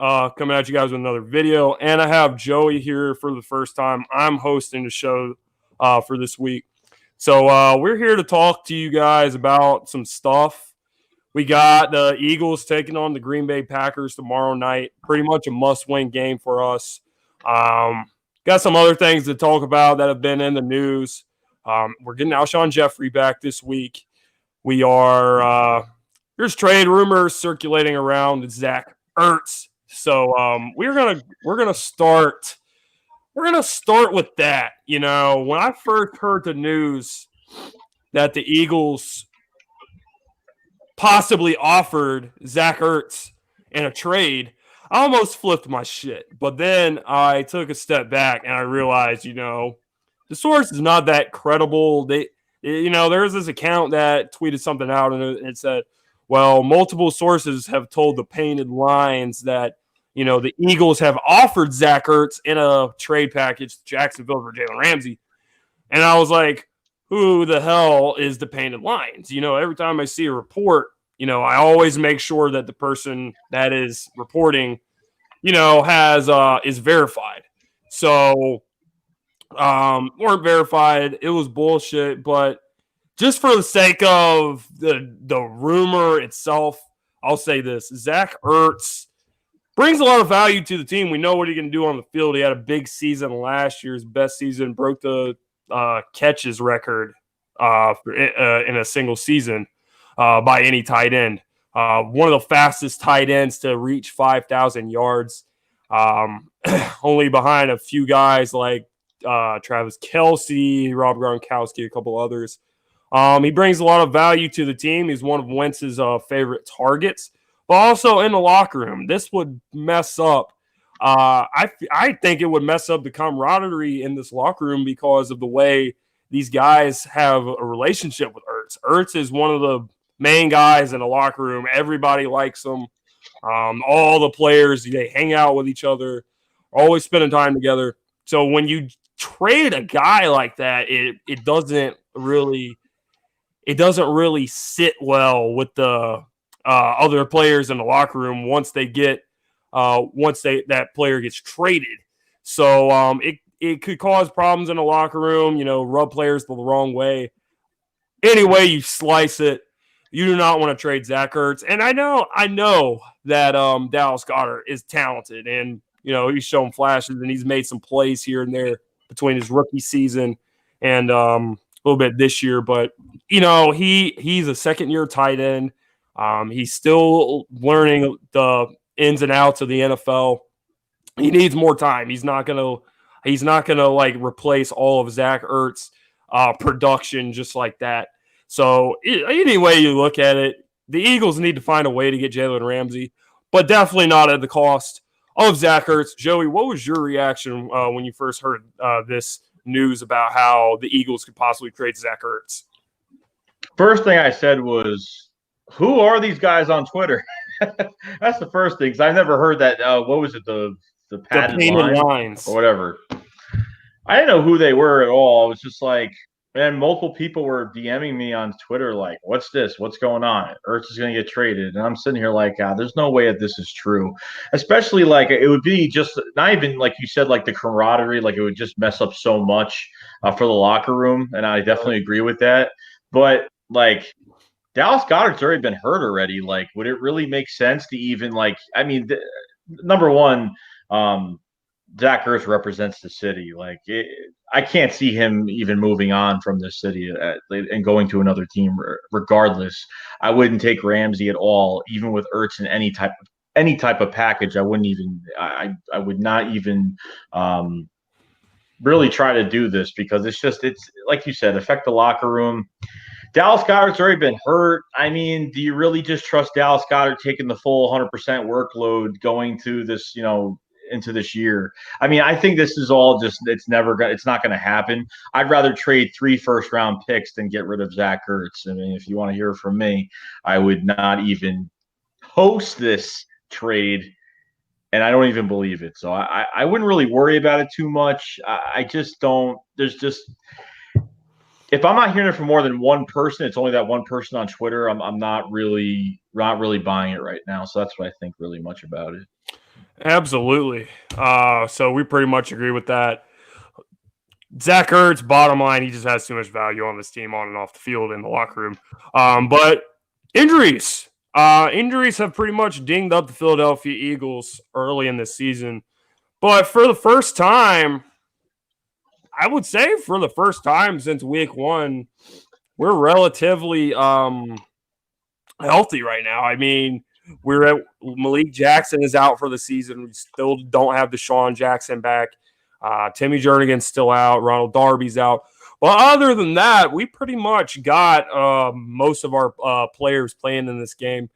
coming at you guys with another video. And I have Joey here for the first time. I'm hosting the show for this week. So we're here to talk to you guys about some stuff. We got the Eagles taking on the Green Bay Packers tomorrow night. Pretty much a must-win game for us. Got some other things to talk about that have been in the news. We're getting Alshon Jeffrey back this week. We are there's trade rumors circulating around Zach Ertz. So we're gonna start with that. You know, when I first heard the news that the Eagles possibly offered Zach Ertz in a trade, I almost flipped my shit. But then I took a step back and I realized, you know, the source is not that credible. There's this account that tweeted something out and it said, well, multiple sources have told the Painted Lines that, you know, the Eagles have offered Zach Ertz in a trade package to Jacksonville for Jalen Ramsey. And I was like, who the hell is the Painted Lines? You know, every time I see a report, you know, I always make sure that the person that is reporting, you know, is verified. So weren't verified. It was bullshit, but just for the sake of the rumor itself, I'll say this. Zach Ertz brings a lot of value to the team. We know what he can do on the field. He had a big season last year, his best season, broke the catches record in a single season by any tight end. One of the fastest tight ends to reach 5,000 yards, only behind a few guys like Travis Kelce, Rob Gronkowski, a couple others. He brings a lot of value to the team. He's one of Wentz's favorite targets, but also in the locker room. This would mess up. I think it would mess up the camaraderie in this locker room because of the way these guys have a relationship with Ertz. Ertz is one of the main guys in the locker room. Everybody likes him. All the players, they hang out with each other, always spending time together. So when you trade a guy like that, it doesn't really sit well with the other players in the locker room once that player gets traded. So it could cause problems in the locker room, you know, rub players the wrong way. Any way you slice it, you do not want to trade Zach Ertz. And I know that Dallas Goedert is talented, and you know, he's shown flashes and he's made some plays here and there between his rookie season and a little bit this year. But you know, he's a second-year tight end. He's still learning the ins and outs of the NFL. He needs more time. He's not gonna like replace all of Zach Ertz production just like that. So any way you look at it, the Eagles need to find a way to get Jalen Ramsey, but definitely not at the cost of Zach Ertz. Joey, what was your reaction when you first heard this news about how the Eagles could possibly trade Zach Ertz? First thing I said was, who are these guys on Twitter? That's the first thing, because I've never heard that. What was it, the padded lines or whatever? I didn't know who they were at all. I was just like, man, multiple people were DMing me on Twitter like, what's this? What's going on? Ertz is going to get traded. And I'm sitting here like, there's no way that this is true. Especially like it would be just not even like you said, like the camaraderie, like it would just mess up so much for the locker room. And I definitely agree with that. But like Dallas Goedert's already been hurt already. Like, would it really make sense to even like, I mean, number one, Zach Ertz represents the city. Like, I can't see him even moving on from this city and going to another team. Regardless, I wouldn't take Ramsey at all, even with Ertz in any type of package. I wouldn't even. I would not even really try to do this because it's like you said, affect the locker room. Dallas Goedert's already been hurt. I mean, do you really just trust Dallas Goedert taking the full 100% workload going to this, you know, into this year? I mean, I think this is all just it's not going to happen. I'd rather trade 3 first-round picks than get rid of Zach Ertz. I mean, if you want to hear from me, I would not even host this trade, and I don't even believe it. So I wouldn't really worry about it too much. I just don't. There's just. If I'm not hearing it from more than one person, it's only that one person on Twitter. I'm not really buying it right now. So that's what I think really much about it. Absolutely. So we pretty much agree with that. Zach Ertz, bottom line, he just has too much value on this team on and off the field in the locker room. But injuries. Injuries have pretty much dinged up the Philadelphia Eagles early in this season. But for the first time, I would say for the first time since week one, we're relatively healthy right now. I mean, Malik Jackson is out for the season. We still don't have Deshaun Jackson back. Timmy Jernigan's still out. Ronald Darby's out. Well, other than that, we pretty much got most of our players playing in this game.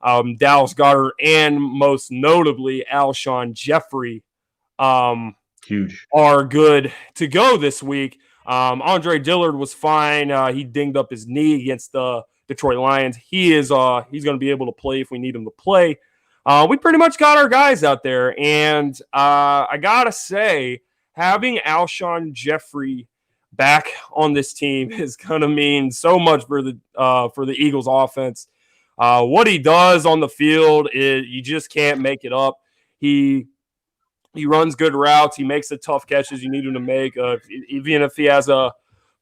Dallas Goedert and most notably Alshon Jeffrey huge are good to go this week. Andre Dillard was fine. He dinged up his knee against the Detroit Lions. He's going to be able to play if we need him to play. We pretty much got our guys out there, and I gotta say, having Alshon Jeffrey back on this team is going to mean so much for the Eagles offense. What he does on the field is you just can't make it up. He runs good routes. He makes the tough catches you need him to make. Even if he has a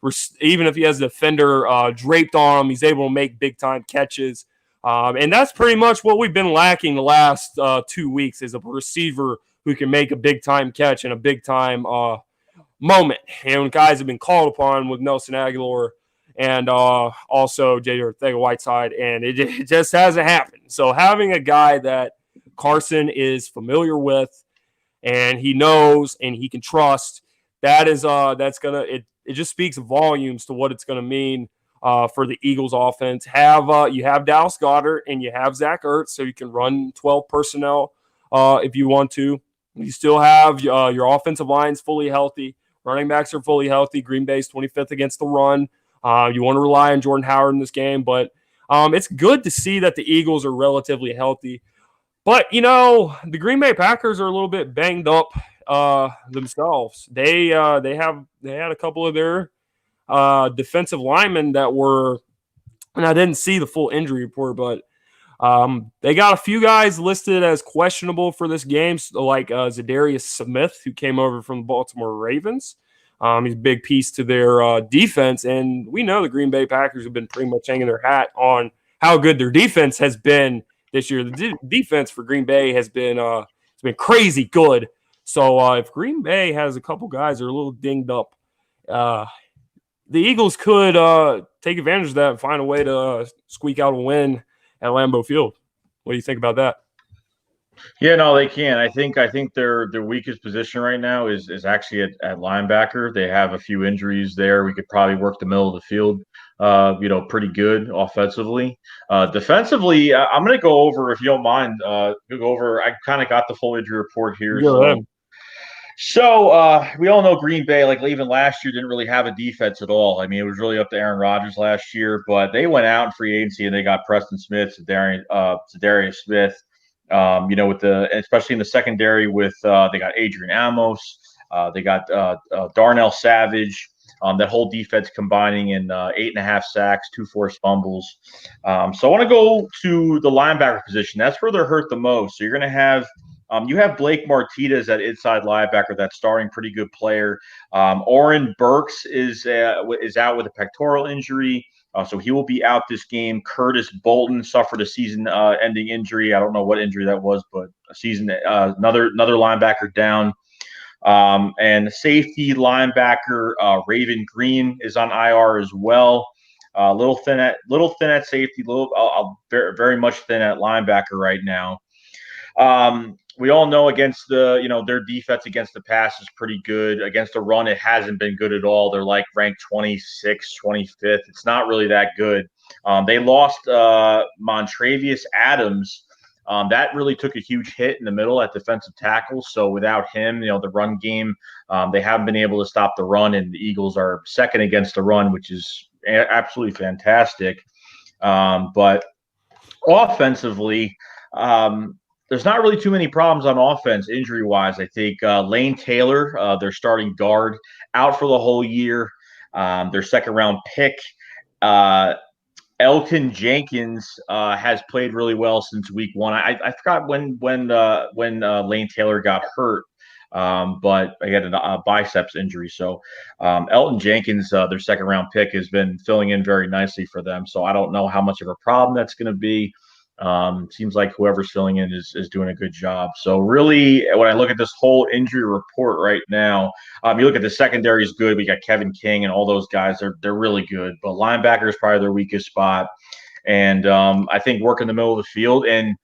defender draped on him, he's able to make big time catches. And that's pretty much what we've been lacking the last 2 weeks is a receiver who can make a big time catch in a big time moment. And guys have been called upon with Nelson Aguilar and also J.J. Ortega-Whiteside, and it just hasn't happened. So having a guy that Carson is familiar with and he knows and he can trust, that's gonna it just speaks volumes to what it's gonna mean for the Eagles offense. You have Dallas Goedert and you have Zach Ertz, so you can run 12 personnel if you want to. You still have your offensive lines fully healthy. Running backs are fully healthy. Green Bay's 25th against the run. You want to rely on Jordan Howard in this game, but it's good to see that the Eagles are relatively healthy. But, the Green Bay Packers are a little bit banged up themselves. They had a couple of their defensive linemen that were, and I didn't see the full injury report, but they got a few guys listed as questionable for this game, like Zadarius Smith, who came over from the Baltimore Ravens. He's a big piece to their defense, and we know the Green Bay Packers have been pretty much hanging their hat on how good their defense has been this year. The defense for Green Bay has been it's been crazy good. So if Green Bay has a couple guys that are a little dinged up, the Eagles could take advantage of that and find a way to squeak out a win at Lambeau Field. What do you think about that? Yeah, no, they can. I think their weakest position right now is actually at linebacker. They have a few injuries there. We could probably work the middle of the field, pretty good offensively. Defensively, I'm going to go over, if you don't mind, I kind of got the full injury report here. So we all know Green Bay, like even last year, didn't really have a defense at all. I mean, it was really up to Aaron Rodgers last year, but they went out in free agency and they got Preston Smith, Zadarius Smith. Especially in the secondary with they got Adrian Amos, they got Darnell Savage. That whole defense combining in 8.5 sacks, 2 forced fumbles. So I want to go to the linebacker position. That's where they're hurt the most. So you're going to have you have Blake Martinez at inside linebacker. That's starting pretty good player. Oren Burks is out with a pectoral injury. So he will be out this game. Curtis Bolton suffered a season-ending injury. I don't know what injury that was, but another linebacker down. And safety linebacker Raven Green is on IR as well. Little thin at safety. Very much thin at linebacker right now. We all know against their defense against the pass is pretty good. Against the run, it hasn't been good at all. They're like ranked 26th, 25th. It's not really that good. They lost Montravius Adams. That really took a huge hit in the middle at defensive tackle. So without him, the run game, they haven't been able to stop the run, and the Eagles are second against the run, which is absolutely fantastic. But offensively, there's not really too many problems on offense injury-wise. I think Lane Taylor, their starting guard, out for the whole year. Their second-round pick, Elton Jenkins has played really well since week one. I forgot when Lane Taylor got hurt, but he had a biceps injury. So Elton Jenkins, their second round pick, has been filling in very nicely for them. So I don't know how much of a problem that's going to be. Seems like whoever's filling in is doing a good job. So really, when I look at this whole injury report right now, you look at the secondary is good. We got Kevin King and all those guys. They're really good. But linebacker is probably their weakest spot. And I think work in the middle of the field. And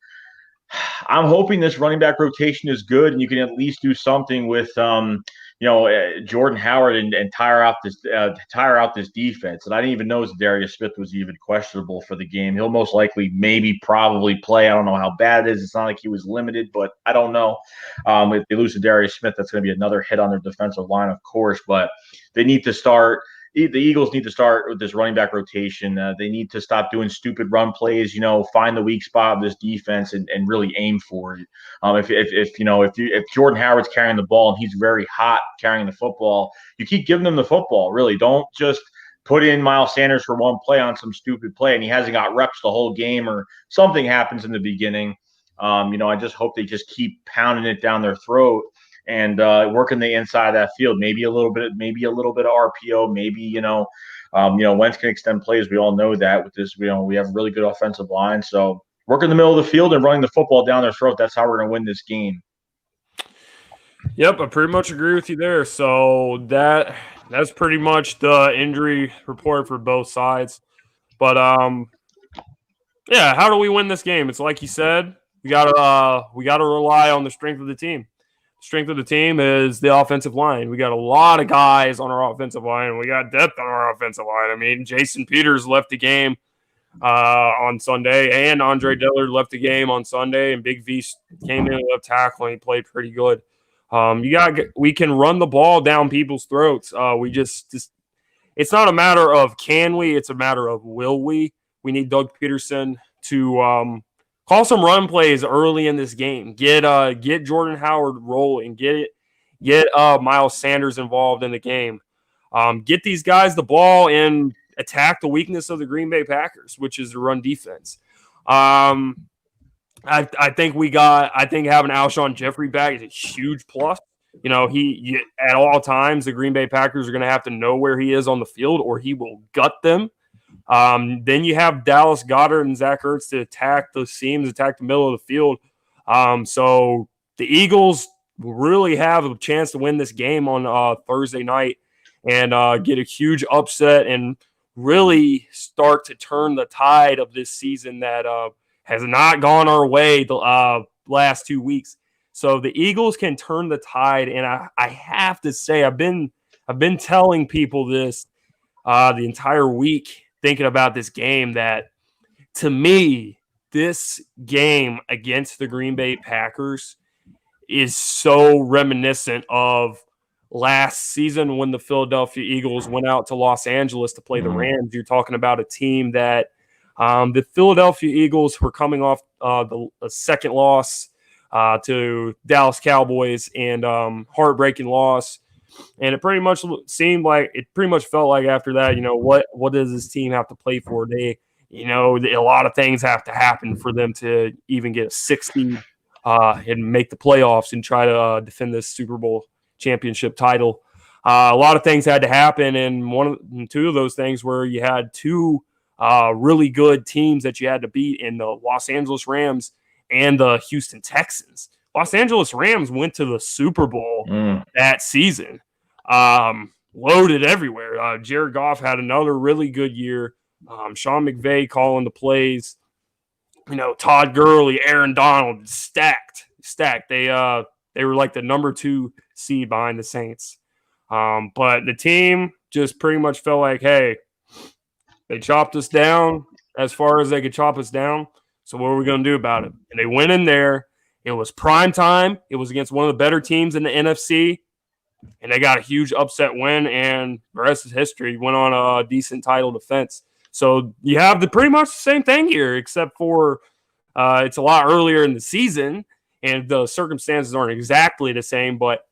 I'm hoping this running back rotation is good, and you can at least do something with Jordan Howard and tire out this defense. And I didn't even know Darius Smith was even questionable for the game. He'll most likely, probably play. I don't know how bad it is. It's not like he was limited, but I don't know. If they lose to Darius Smith, that's going to be another hit on their defensive line, of course. But they need to start. The Eagles need to start with this running back rotation. They need to stop doing stupid run plays. Find the weak spot of this defense and really aim for it. If Jordan Howard's carrying the ball and he's very hot carrying the football, you keep giving him the football. Really, don't just put in Miles Sanders for one play on some stupid play and he hasn't got reps the whole game or something happens in the beginning. I just hope they just keep pounding it down their throat. And working the inside of that field, maybe a little bit of RPO, maybe Wentz can extend plays. We all know that with this. We have a really good offensive line, so work in the middle of the field and running the football down their throat. That's how we're going to win this game. Yep, I pretty much agree with you there. So that's pretty much the injury report for both sides. But yeah, how do we win this game? It's like you said, we gotta rely on the strength of the team. Strength of the team is the offensive line. We got a lot of guys on our offensive line. We got depth on our offensive line. I mean, Jason Peters left the game on Sunday, and Andre Dillard left the game on Sunday, and Big V came in and left tackle, and he played pretty good. We can run the ball down people's throats. We just it's not a matter of can we, it's a matter of will we. We need Doug Peterson to call some run plays early in this game. Get Jordan Howard rolling. Get Miles Sanders involved in the game. Get these guys the ball and attack the weakness of the Green Bay Packers, which is the run defense. I think having Alshon Jeffrey back is a huge plus. He at all times the Green Bay Packers are going to have to know where he is on the field, or he will gut them. Then you have Dallas Goedert and Zach Ertz to attack the seams, attack the middle of the field. So the Eagles really have a chance to win this game on Thursday night and get a huge upset and really start to turn the tide of this season that has not gone our way the last 2 weeks. So the Eagles can turn the tide, and I have to say I've been telling people this the entire week, thinking about this game, that to me, this game against the Green Bay Packers is so reminiscent of last season when the Philadelphia Eagles went out to Los Angeles to play the Rams. You're talking about a team that the Philadelphia Eagles were coming off the second loss to Dallas Cowboys and heartbreaking loss. And it pretty much felt like after that, what does this team have to play for? A lot of things have to happen for them to even get a 6 seed and make the playoffs and try to defend this Super Bowl championship title. A lot of things had to happen, and two of those things were you had two really good teams that you had to beat in the Los Angeles Rams and the Houston Texans. Los Angeles Rams went to the Super Bowl that season, loaded everywhere. Jared Goff had another really good year. Sean McVay calling the plays. Todd Gurley, Aaron Donald, stacked. They were like the number 2 seed behind the Saints. But the team just pretty much felt like, hey, they chopped us down as far as they could chop us down. So what are we going to do about it? And they went in there. It was prime time. It was against one of the better teams in the NFC, and they got a huge upset win, and the rest is history. Went on a decent title defense. So you have pretty much the same thing here, except for it's a lot earlier in the season, and the circumstances aren't exactly the same, but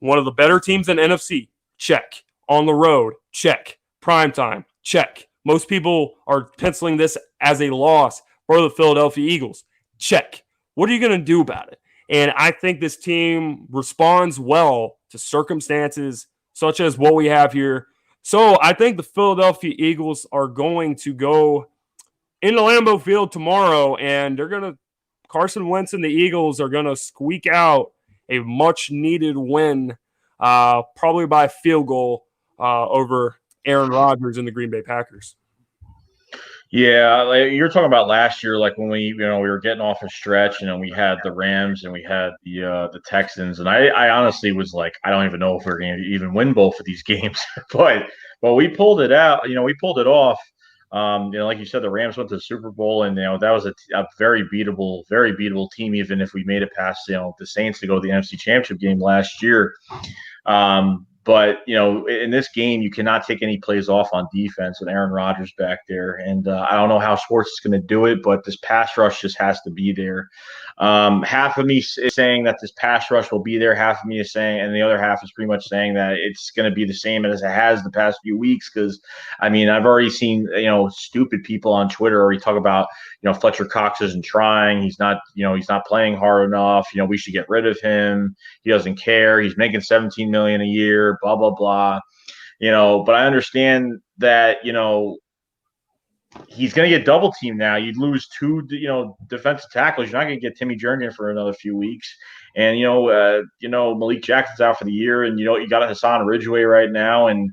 one of the better teams in NFC, check. On the road, check. Prime time, check. Most people are penciling this as a loss for the Philadelphia Eagles. Check. What are you going to do about it? And I think this team responds well to circumstances such as what we have here. So I think the Philadelphia Eagles are going to go into Lambeau Field tomorrow, and Carson Wentz and the Eagles are going to squeak out a much-needed win, probably by a field goal over Aaron Rodgers and the Green Bay Packers. Yeah, like you're talking about last year, like when we were getting off a stretch, we had the Rams and we had the Texans, and I honestly was like, I don't even know if we're going to even win both of these games, but we pulled it out. We pulled it off. Like you said, the Rams went to the Super Bowl, and that was a very beatable team, even if we made it past the Saints to go to the NFC Championship game last year. But, in this game, you cannot take any plays off on defense with Aaron Rodgers back there. And I don't know how Schwartz is going to do it, but this pass rush just has to be there. Half of me is saying that this pass rush will be there. Half of me is saying, and the other half is pretty much saying that it's going to be the same as it has the past few weeks. Because, I've already seen, stupid people on Twitter already talk about, Fletcher Cox isn't trying. He's not playing hard enough. We should get rid of him. He doesn't care. He's making $17 million a year, blah, blah, blah. But I understand that, he's going to get double teamed now. You'd lose two, defensive tackles. You're not going to get Timmy Jernigan for another few weeks. And, Malik Jackson's out for the year. And, you got a Hassan Ridgeway right now. And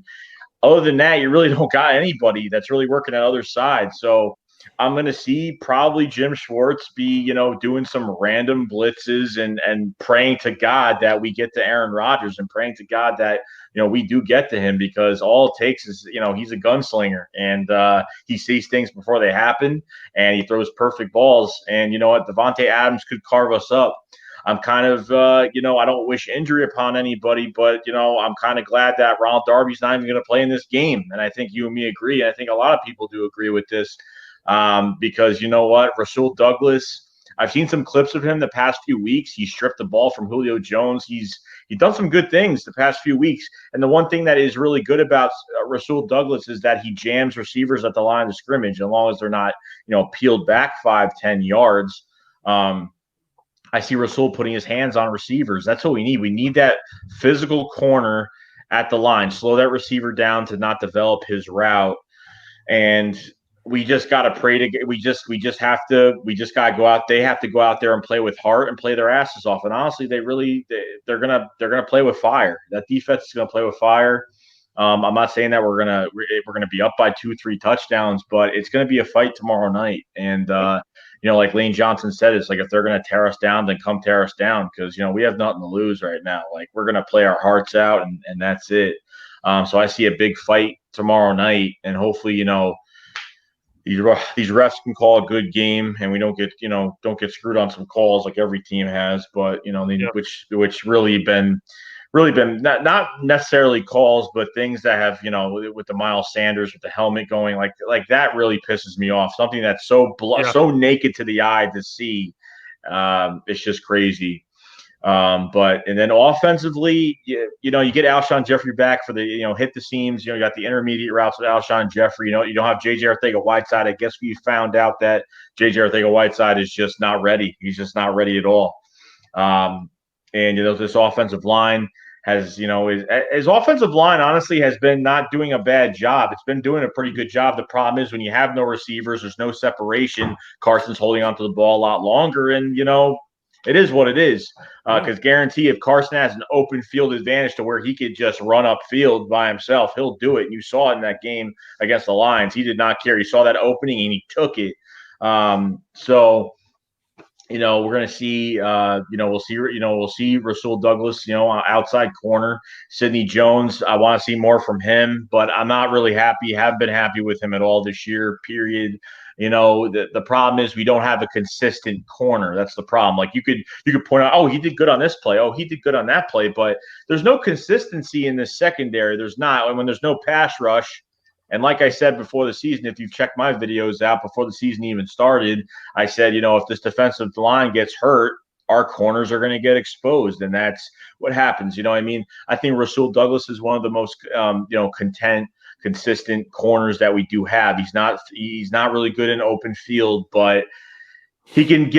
other than that, you really don't got anybody that's really working at other side. So I'm going to see probably Jim Schwartz be, doing some random blitzes and praying to God that we get to Aaron Rodgers and praying to God that, we do get to him, because all it takes is, he's a gunslinger, and he sees things before they happen, and he throws perfect balls. And you know what? Devontae Adams could carve us up. I'm kind of, I don't wish injury upon anybody, but, I'm kind of glad that Ronald Darby's not even going to play in this game. And I think you and me agree. I think a lot of people do agree with this. Because you know what, Rasul Douglas, I've seen some clips of him the past few weeks. He stripped the ball from Julio Jones. He's done some good things the past few weeks. And the one thing that is really good about Rasul Douglas is that he jams receivers at the line of scrimmage, as long as they're not, peeled back 5-10 yards. I see Rasul putting his hands on receivers. That's what we need. We need that physical corner at the line, slow that receiver down to not develop his route. And we just got to pray to get, we just got to go out. They have to go out there and play with heart and play their asses off. And honestly, they're going to play with fire. That defense is going to play with fire. I'm not saying that we're going to be up by 2-3 touchdowns, but it's going to be a fight tomorrow night. And, like Lane Johnson said, it's like, if they're going to tear us down, then come tear us down. Cause we have nothing to lose right now. Like, we're going to play our hearts out, and that's it. So I see a big fight tomorrow night, and hopefully, these refs can call a good game, and we don't get screwed on some calls like every team has, but which really been not necessarily calls, but things that have, with the Miles Sanders with the helmet going, like that really pisses me off. Something that's so naked to the eye to see. It's just crazy. And then offensively, you get Alshon Jeffrey back for the, hit the seams. You got the intermediate routes with Alshon Jeffrey. You don't have J.J. Arcega-Whiteside. I guess we found out that J.J. Arcega-Whiteside is just not ready. He's just not ready at all. And this offensive line has, his offensive line honestly has been not doing a bad job. It's been doing a pretty good job. The problem is when you have no receivers, there's no separation. Carson's holding onto the ball a lot longer, and it is what it is. Because guarantee if Carson has an open field advantage to where he could just run upfield by himself, he'll do it. And you saw it in that game against the Lions. He did not care. He saw that opening and he took it. So we're going to see, we'll see Rasul Douglas, outside corner. Sidney Jones, I want to see more from him, but I'm not really happy. Haven't been happy with him at all this year, period. The problem is we don't have a consistent corner. That's the problem. Like you could point out, oh, he did good on this play. Oh, he did good on that play. But there's no consistency in this secondary. There's not. And when there's no pass rush, and like I said before the season, if you've checked my videos out before the season even started, I said, if this defensive line gets hurt, our corners are going to get exposed. And that's what happens. I think Rasul Douglas is one of the most, content consistent corners that we do have. He's not really good in open field, but he can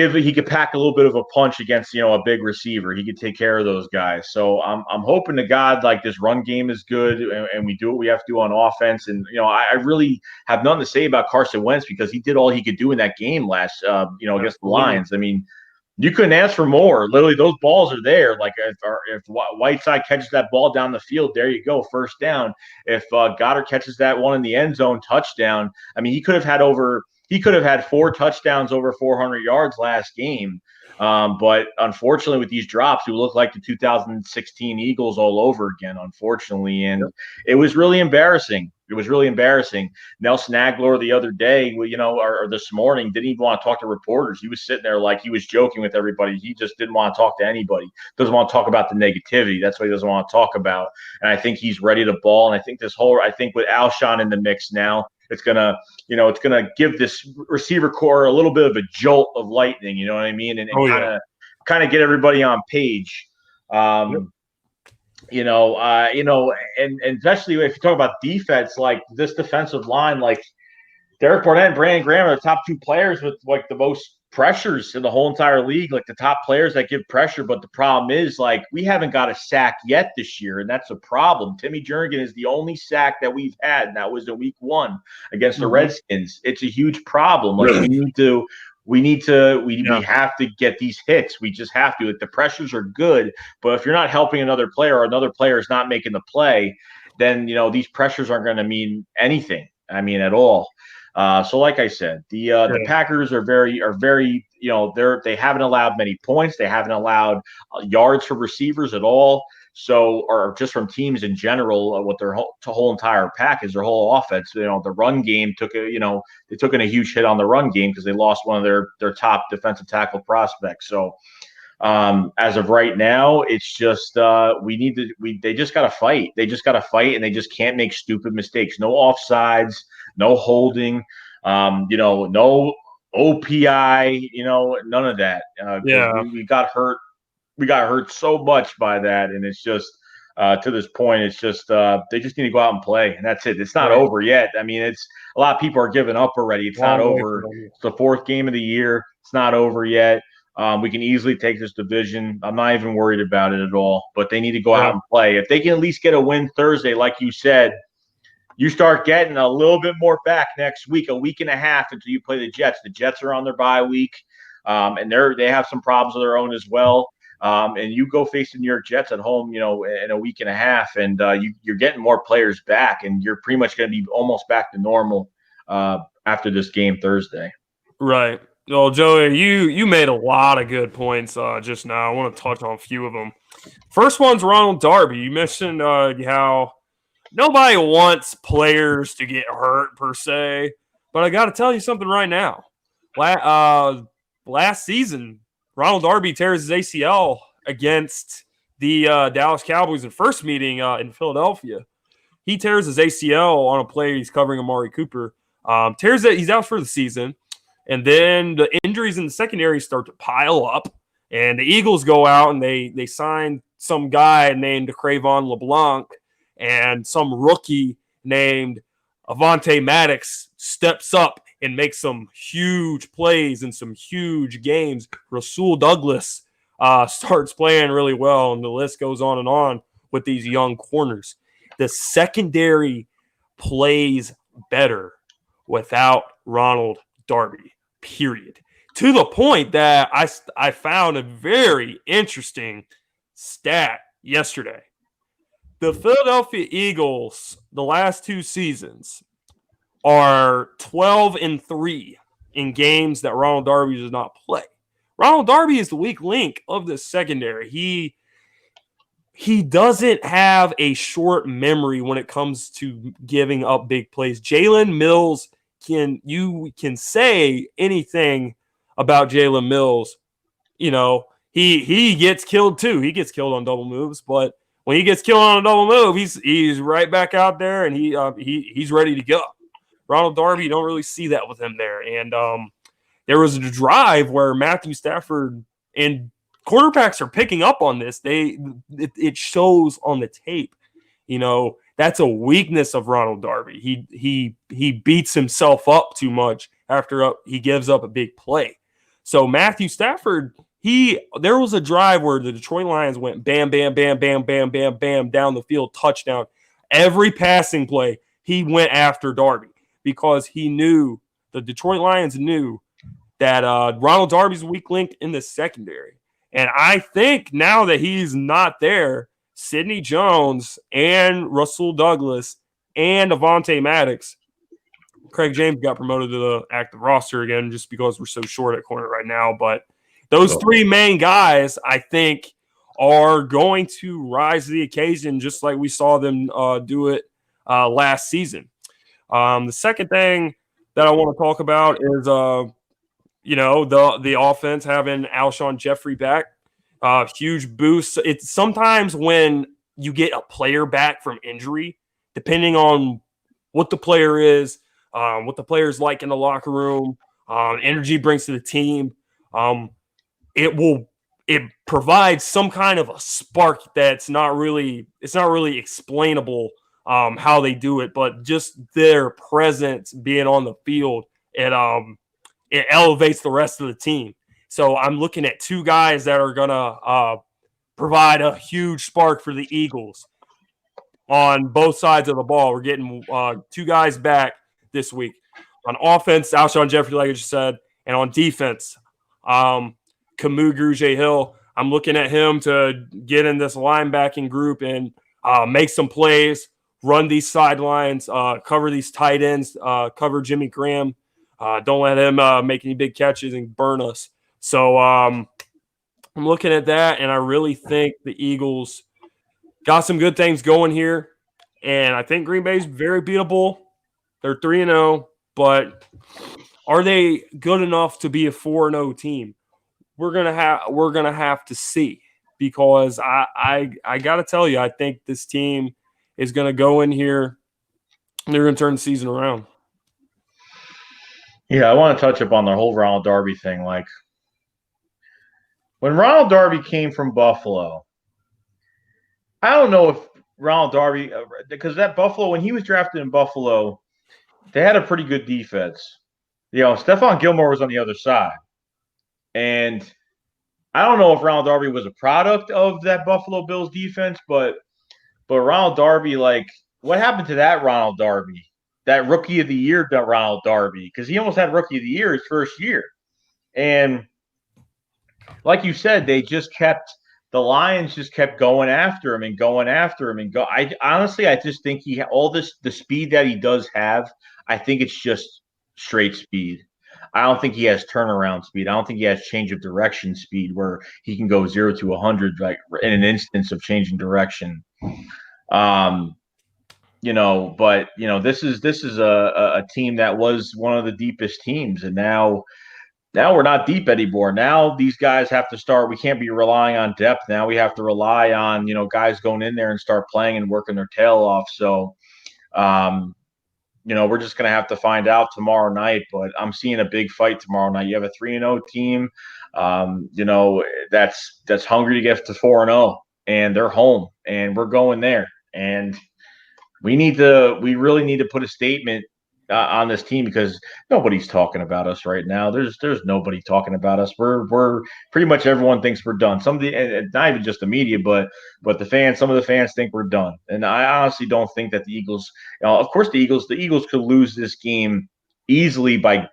pack a little bit of a punch against, a big receiver. He can take care of those guys. So I'm hoping to God like this run game is good and we do what we have to do on offense. And, I really have nothing to say about Carson Wentz because he did all he could do in that game last, against the Lions. I mean, you couldn't ask for more. Literally, those balls are there. Like if Whiteside catches that ball down the field, there you go, first down. If Goddard catches that one in the end zone, touchdown. I mean, he could have had 4 touchdowns over 400 yards last game. But unfortunately, with these drops, we look like the 2016 Eagles all over again, unfortunately. And It was really embarrassing. Nelson Aguilar the other day, or this morning, didn't even want to talk to reporters. He was sitting there like he was joking with everybody. He just didn't want to talk to anybody. Doesn't want to talk about the negativity. That's what he doesn't want to talk about. And I think he's ready to ball. And I think with Alshon in the mix now, it's gonna give this receiver core a little bit of a jolt of lightning. You know what I mean? And kind of get everybody on page. And especially if you talk about defense, like this defensive line, like Derek Barnett and Brandon Graham are the top 2 players with like the most pressures in the whole entire league, like the top players that give pressure. But the problem is, like, we haven't got a sack yet this year, and that's a problem. Timmy Jernigan is the only sack that we've had, and that was in week 1 against the Redskins. It's a huge problem. Like, we have to get these hits. We just have to. Like, the pressures are good, but if you're not helping another player or another player is not making the play, then these pressures aren't going to mean anything. I mean, at all. So like I said, the Packers are very, they haven't allowed many points. They haven't allowed yards for receivers at all. So, or just from teams in general, with their whole entire package, their whole offense, the run game took a huge hit on the run game because they lost one of their top defensive tackle prospects. So, as of right now, it's just they just got to fight. They just got to fight, and they just can't make stupid mistakes. No offsides, no holding, no OPI, none of that. We got hurt. We got hurt so much by that, and it's just to this point, it's just they just need to go out and play, and that's it. It's not over yet. I mean, it's a lot of people are giving up already. It's not over. It's the 4th game of the year. It's not over yet. We can easily take this division. I'm not even worried about it at all. But they need to go out and play. If they can at least get a win Thursday, like you said, you start getting a little bit more back next week, a week and a half until you play the Jets. The Jets are on their bye week, and they have some problems of their own as well. And you go face the New York Jets at home, in a week and a half, and you're getting more players back, and you're pretty much going to be almost back to normal after this game Thursday. Right. Well, Joey, you made a lot of good points just now. I want to touch on a few of them. First one's Ronald Darby. You mentioned how nobody wants players to get hurt per se, but I got to tell you something right now. Last season, Ronald Darby tears his ACL against the Dallas Cowboys in first meeting in Philadelphia. He tears his ACL on a play he's covering Amari Cooper. Tears it. He's out for the season. And then the injuries in the secondary start to pile up. And the Eagles go out and they sign some guy named Cravon LeBlanc. And some rookie named Avonte Maddox steps up and makes some huge plays in some huge games. Rasul Douglas starts playing really well, and the list goes on with these young corners. The secondary plays better without Ronald Darby, period. To the point that I found a very interesting stat yesterday. The Philadelphia Eagles, the last 2 seasons, are 12-3 in games that Ronald Darby does not play. Ronald Darby is the weak link of the secondary. He doesn't have a short memory when it comes to giving up big plays. Jalen Mills you can say anything about Jalen Mills. He gets killed too. He gets killed on double moves, but when he gets killed on a double move, he's right back out there and he's ready to go. Ronald Darby, you don't really see that with him there. And there was a drive where Matthew Stafford and quarterbacks are picking up on this. It shows on the tape. That's a weakness of Ronald Darby. He beats himself up too much after he gives up a big play. So Matthew Stafford, there was a drive where the Detroit Lions went bam, bam, bam, bam, bam, bam, bam down the field, touchdown. Every passing play, he went after Darby because the Detroit Lions knew that Ronald Darby's weak link in the secondary. And I think now that he's not there, Sidney Jones and Rasul Douglas and Avonte Maddox, Craig James got promoted to the active roster again just because we're so short at corner right now. But those three main guys, I think, are going to rise to the occasion just like we saw them do it last season. The second thing that I want to talk about is, the offense having Alshon Jeffrey back. Huge boost. It's sometimes when you get a player back from injury, depending on what the player is, what the player's like in the locker room, energy brings to the team. It provides some kind of a spark that's not really explainable how they do it, but just their presence being on the field, it elevates the rest of the team. So I'm looking at two guys that are going to provide a huge spark for the Eagles on both sides of the ball. We're getting two guys back this week. On offense, Alshon Jeffrey, like I just said, and on defense, Camus Grugier-Hill. I'm looking at him to get in this linebacking group and make some plays, run these sidelines, cover these tight ends, cover Jimmy Graham. Don't let him make any big catches and burn us. So I'm looking at that, and I really think the Eagles got some good things going here. And I think Green Bay's very beatable. They're 3-0, but are they good enough to be a 4-0 team? We're gonna have to see, because I got to tell you, I think this team is going to go in here and they're going to turn the season around. Yeah, I want to touch up on the whole Ronald Darby thing. Like, when Ronald Darby came from Buffalo, I don't know if Ronald Darby, because that Buffalo, when he was drafted in Buffalo, they had a pretty good defense. Stephon Gilmore was on the other side. And I don't know if Ronald Darby was a product of that Buffalo Bills defense, but Ronald Darby, like, what happened to that Ronald Darby? That Rookie of the Year Ronald Darby? Because he almost had Rookie of the Year his first year. And like you said, the Lions just kept going after him and going after him and go. I just think the speed that he does have, I think it's just straight speed. I don't think he has turnaround speed. I don't think he has change of direction speed where he can go 0 to 100 like in an instance of changing direction. This is a team that was one of the deepest teams, and now we're not deep anymore. Now these guys have to start. We can't be relying on depth. Now we have to rely on, guys going in there and start playing and working their tail off. So, we're just going to have to find out tomorrow night. But I'm seeing a big fight tomorrow night. You have a 3-0 team, that's hungry to get to 4-0, and they're home, and we're going there. And we really need to put a statement on this team, because nobody's talking about us right now. There's nobody talking about us. We're pretty much, everyone thinks we're done. Not even just the media, but the fans. Some of the fans think we're done, and I honestly don't think that the Eagles. Of course, the Eagles could lose this game easily by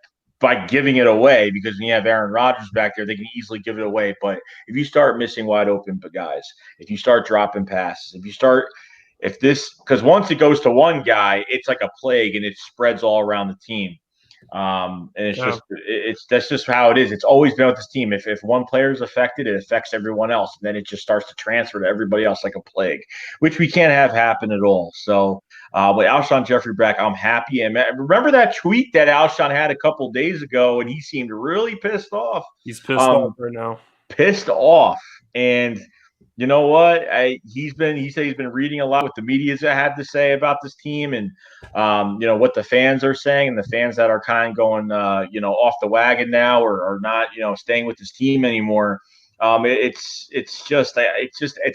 giving it away, because when you have Aaron Rodgers back there, they can easily give it away. But if you start missing wide open guys, if you start dropping passes, because once it goes to one guy, it's like a plague, and it spreads all around the team. And that's just how it is. It's always been with this team. If one player is affected, it affects everyone else, and then it just starts to transfer to everybody else like a plague, which we can't have happen at all. So, with Alshon Jeffrey back, I'm happy. And remember that tweet that Alshon had a couple days ago, and he seemed really pissed off. He's pissed off right now. Pissed off, and you know what? He said he's been reading a lot what the media's had to say about this team, and what the fans are saying, and the fans that are kind of going off the wagon now, or not staying with this team anymore. It's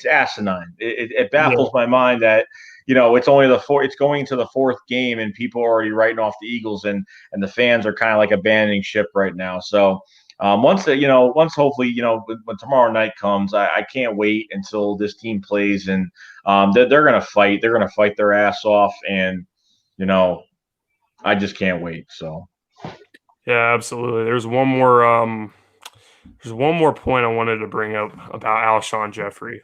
asinine. It baffles my mind that it's only it's going to the fourth game and people are already writing off the Eagles and the fans are kind of like abandoning ship right now. So once hopefully when tomorrow night comes, I can't wait until this team plays and they're gonna fight. They're gonna fight their ass off, and I just can't wait. So yeah, absolutely. There's one more point I wanted to bring up about Alshon Jeffrey,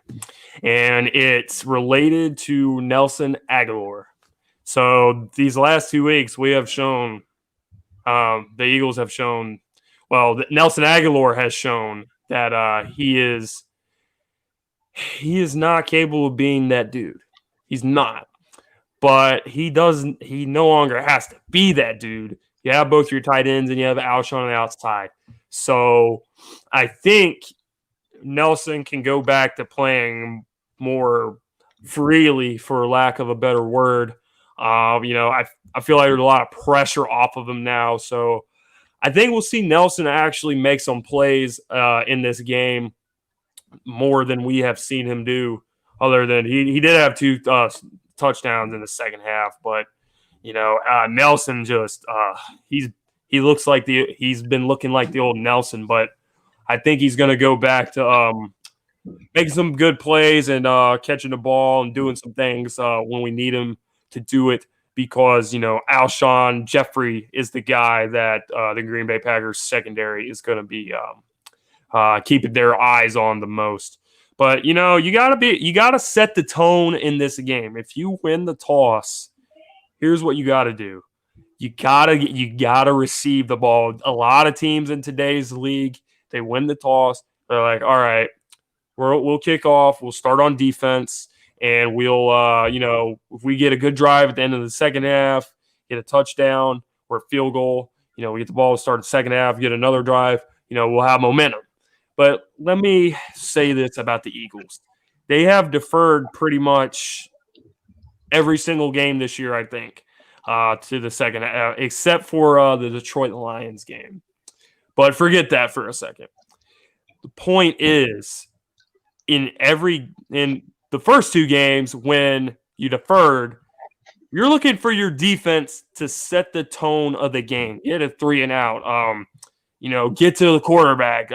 and it's related to Nelson Agholor. So these last 2 weeks, we have shown the Eagles have shown. Well, Nelson Agholor has shown that he is not capable of being that dude. He's not. But he no longer has to be that dude. You have both your tight ends and you have Alshon on the outside. So I think Nelson can go back to playing more freely, for lack of a better word. I feel like there's a lot of pressure off of him now. So I think we'll see Nelson actually make some plays in this game more than we have seen him do. Other than he did have 2 touchdowns in the second half, but Nelson just he's been looking like the old Nelson. But I think he's going to go back to making some good plays and catching the ball and doing some things when we need him to do it. Because, Alshon Jeffrey is the guy that the Green Bay Packers secondary is going to be keeping their eyes on the most. But, you got to set the tone in this game. If you win the toss, here's what you got to do. You got to receive the ball. A lot of teams in today's league, they win the toss. They're like, all right, we'll kick off. We'll start on defense. And we'll, if we get a good drive at the end of the second half, get a touchdown or a field goal, we get the ball to start the second half, get another drive, we'll have momentum. But let me say this about the Eagles. They have deferred pretty much every single game this year, I think, to the second half, except for the Detroit Lions game. But forget that for a second. The point is, in the first 2 games, when you deferred, you're looking for your defense to set the tone of the game. Get a 3 and out. Get to the quarterback.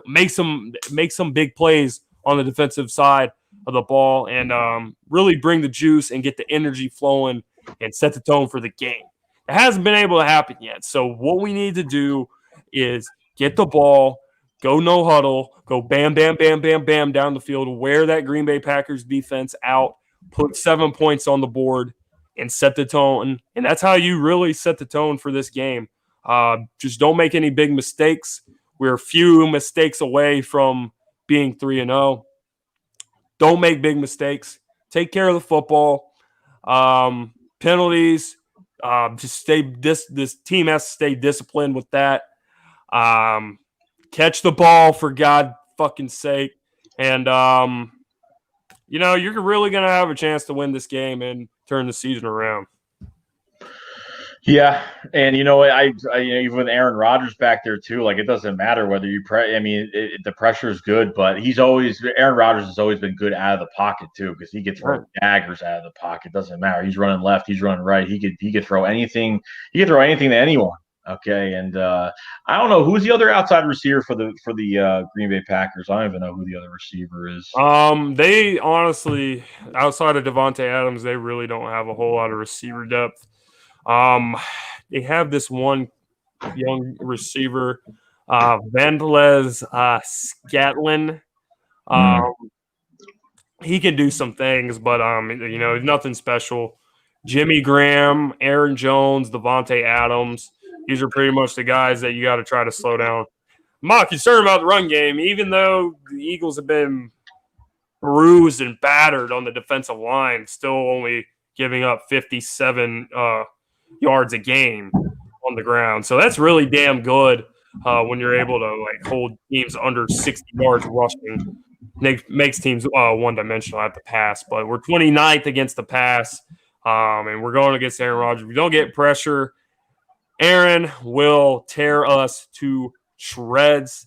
Make some big plays on the defensive side of the ball, and really bring the juice and get the energy flowing and set the tone for the game. It hasn't been able to happen yet. So what we need to do is get the ball. Go no huddle, go bam, bam, bam, bam, bam down the field, wear that Green Bay Packers defense out, put 7 points on the board, and set the tone. And that's how you really set the tone for this game. Just don't make any big mistakes. We're a few mistakes away from being 3-0. Don't make big mistakes. Take care of the football. Penalties. Just stay. This team has to stay disciplined with that. Catch the ball, for God fucking sake. And, you're really going to have a chance to win this game and turn the season around. Yeah, and I even with Aaron Rodgers back there too, like it doesn't matter whether you the pressure is good, but Aaron Rodgers has always been good out of the pocket too, because he could throw daggers out of the pocket. Doesn't matter. He's running left, he's running right. He could throw anything. He could throw anything to anyone. Okay, and I don't know who's the other outside receiver for the Green Bay Packers. I don't even know who the other receiver is. They honestly, outside of Devontae Adams, they really don't have a whole lot of receiver depth. They have this one young receiver, Vandelez Scatlin. He can do some things, but nothing special. Jimmy Graham, Aaron Jones, Devontae Adams. These are pretty much the guys that you got to try to slow down. I'm not concerned about the run game, even though the Eagles have been bruised and battered on the defensive line, still only giving up 57 yards a game on the ground. So that's really damn good when you're able to hold teams under 60 yards rushing. Makes teams one-dimensional at the pass. But we're 29th against the pass, and we're going against Aaron Rodgers. If we don't get pressure, Aaron will tear us to shreds.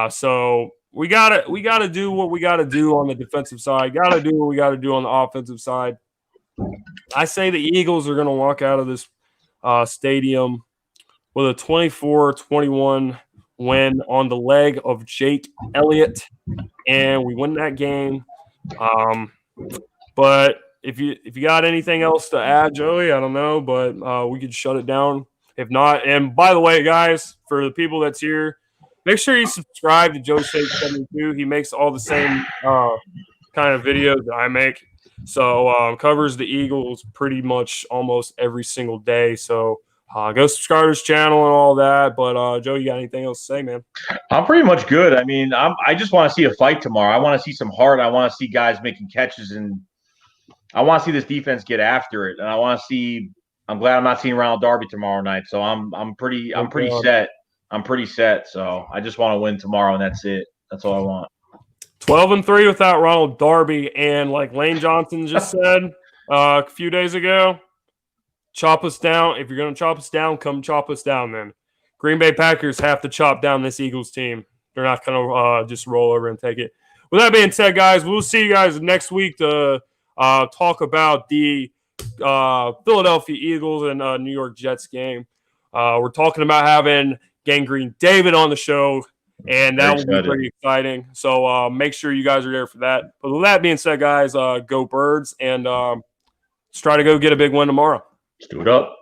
So we gotta do what we gotta do on the defensive side. Gotta do what we gotta do on the offensive side. I say the Eagles are gonna walk out of this stadium with a 24-21 win on the leg of Jake Elliott, and we win that game. But if you got anything else to add, Joey, I don't know, but we could shut it down. If not, and by the way, guys, for the people that's here, make sure you subscribe to Joeyshakes72. He makes all the same kind of videos that I make. So covers the Eagles pretty much almost every single day. So go subscribe to his channel and all that. But Joe, you got anything else to say, man? I'm pretty much good. I mean, I just want to see a fight tomorrow. I want to see some heart. I want to see guys making catches, and I want to see this defense get after it. And I want to see. I'm glad I'm not seeing Ronald Darby tomorrow night. So I'm pretty set. I'm pretty set. So I just want to win tomorrow, and that's it. That's all I want. 12-3 without Ronald Darby, and like Lane Johnson just said a few days ago, chop us down. If you're going to chop us down, come chop us down then. Green Bay Packers have to chop down this Eagles team. They're not going to just roll over and take it. With that being said, guys, we'll see you guys next week to talk about the Philadelphia Eagles and New York Jets game. We're talking about having Gangrene David on the show, and that will be pretty exciting. So make sure you guys are there for that. But with that being said, guys, go Birds, and let's try to go get a big win tomorrow. Let's do it up.